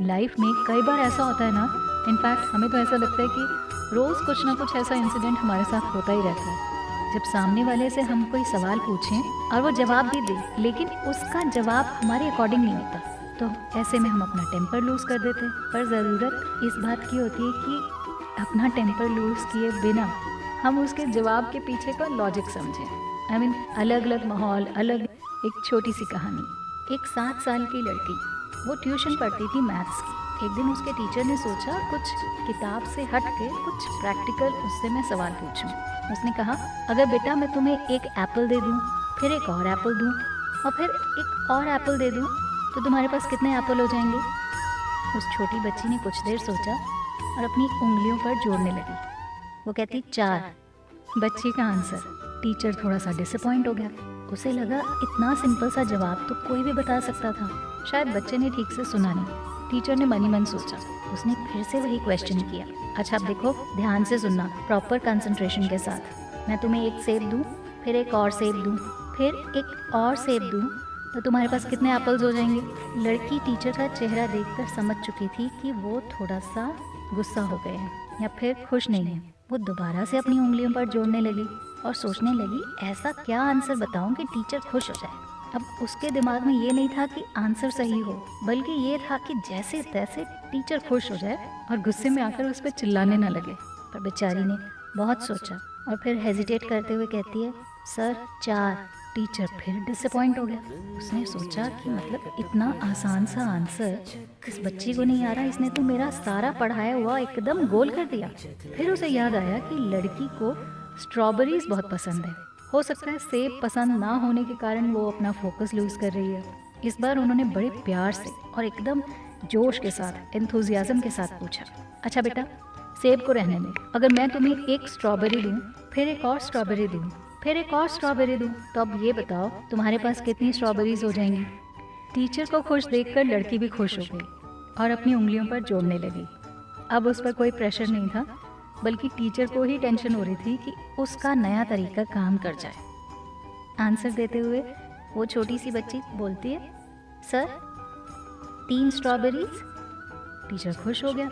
Life में कई बार ऐसा होता है ना, इनफैक्ट हमें तो ऐसा लगता है कि रोज़ कुछ ना कुछ ऐसा इंसिडेंट हमारे साथ होता ही रहता है। जब सामने वाले से हम कोई सवाल पूछें और वो जवाब भी दे, लेकिन उसका जवाब हमारे अकॉर्डिंग नहीं होता, तो ऐसे में हम अपना टेम्पर लूज़ कर देते हैं। पर ज़रूरत इस बात की होती है कि अपना टेम्पर लूज़ किए बिना हम उसके जवाब के पीछे का लॉजिक समझें। I mean, अलग अलग माहौल, अलग। एक छोटी सी कहानी। एक 7 साल की लड़की, वो ट्यूशन पढ़ती थी मैथ्स की। एक दिन उसके टीचर ने सोचा कुछ किताब से हट के कुछ प्रैक्टिकल उससे मैं सवाल पूछूं। उसने कहा, अगर बेटा मैं तुम्हें एक एप्पल दे दूं, फिर एक और एप्पल दूं और फिर एक और एप्पल दे दूं, तो तुम्हारे पास कितने एप्पल हो जाएंगे? उस छोटी बच्ची ने कुछ देर सोचा और अपनी उंगलियों पर जोड़ने लगी। वो कहती 4। बच्ची का आंसर। टीचर थोड़ा सा डिसअपॉइंट हो गया। उसे लगा इतना सिंपल सा जवाब तो कोई भी बता सकता था, शायद बच्चे ने ठीक से सुना नहीं। टीचर ने मनी मन सोचा। उसने फिर से वही क्वेश्चन किया। अच्छा अब देखो, ध्यान से सुनना, प्रॉपर कंसंट्रेशन के साथ। मैं तुम्हें एक सेब दूं, फिर एक और सेब दूं, फिर एक और सेब दूं, तो तुम्हारे पास कितने एप्पल्स हो जाएंगे? लड़की टीचर का चेहरा देखकर समझ चुकी थी कि वो थोड़ा सा गुस्सा हो गए हैं या फिर खुश नहीं है। वो दोबारा से अपनी उंगलियों पर जोड़ने लगी और सोचने लगी, ऐसा क्या आंसर बताऊं कि टीचर खुश हो जाए। अब उसके दिमाग में ये नहीं था कि आंसर सही हो, बल्कि ये था कि जैसे तैसे टीचर खुश हो जाए और गुस्से में आकर उस पर चिल्लाने न लगे। पर बेचारी ने बहुत सोचा और फिर हेजिटेट करते हुए कहती है, सर 4। टीचर फिर डिसअपॉइंट हो गया। उसने सोचा कि मतलब इतना आसान सा आंसर इस बच्ची को नहीं आ रहा, इसने तो मेरा सारा पढ़ाया हुआ एकदम गोल कर दिया। फिर उसे याद आया कि लड़की को स्ट्रॉबेरीज बहुत पसंद है। हो सकता है सेब पसंद ना होने के कारण वो अपना फोकस लूज कर रही है। इस बार उन्होंने बड़े प्यार से और एकदम जोश के साथ, एंथुजियाज्म के साथ पूछा, अच्छा बेटा सेब को रहने दे, अगर मैं तुम्हें एक स्ट्रॉबेरी दूं, फिर एक और स्ट्रॉबेरी दूं, फिर एक और स्ट्रॉबेरी दूं, तो अब ये बताओ तुम्हारे पास कितनी स्ट्रॉबेरीज हो जाएंगी? टीचर को खुश देखकर लड़की भी खुश हो गई और अपनी उंगलियों पर जोड़ने लगी। अब उस पर कोई प्रेशर नहीं था, बल्कि टीचर को ही टेंशन हो रही थी कि उसका नया तरीका काम कर जाए। आंसर देते हुए वो छोटी सी बच्ची बोलती है, सर 3 स्ट्रॉबेरीज। टीचर खुश हो गया,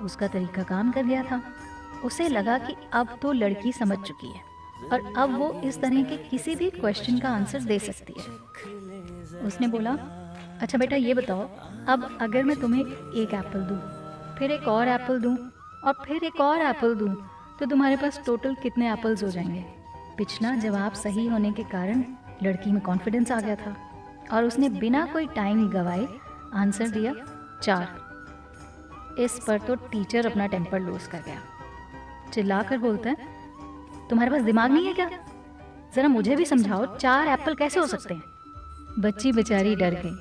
उसका तरीका काम कर गया था। उसे लगा कि अब तो लड़की समझ चुकी है और अब वो इस तरह के किसी भी क्वेश्चन का आंसर दे सकती है। उसने बोला, अच्छा बेटा ये बताओ, अब अगर मैं तुम्हें एक एप्पल दूं, फिर एक और एप्पल दूं और फिर एक और एप्पल दूं, तो तुम्हारे पास टोटल कितने एप्पल्स हो जाएंगे? पिछला जवाब सही होने के कारण लड़की में कॉन्फिडेंस आ गया था और उसने बिना कोई टाइम गवाए आंसर दिया 4। इस पर तो टीचर अपना टेम्पर लूज कर गया। चिल्लाकर बोलता है, तुम्हारे पास दिमाग नहीं है क्या? जरा मुझे भी समझाओ, 4 एप्पल कैसे हो सकते हैं? बच्ची बेचारी डर गई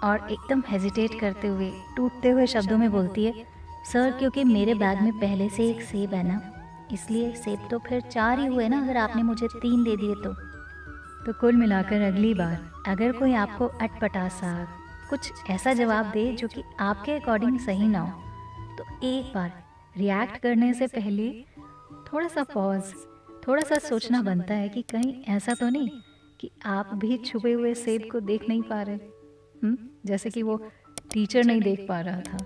और एकदम हेजिटेट करते हुए, टूटते हुए शब्दों में बोलती है, सर क्योंकि मेरे बैग में पहले से एक सेब है ना, इसलिए सेब तो फिर 4 ही हुए ना, अगर आपने मुझे 3 दे दिए तो कुल मिलाकर अगली बार अगर कोई आपको अटपटा सा कुछ ऐसा जवाब दे जो कि आपके अकॉर्डिंग सही ना हो, तो एक बार रिएक्ट करने से पहले थोड़ा सा पॉज, थोड़ा सा सोचना बनता है कि कहीं ऐसा तो नहीं कि आप भी छुपे हुए सेब को देख नहीं पा रहे, जैसे कि वो टीचर नहीं देख पा रहा था।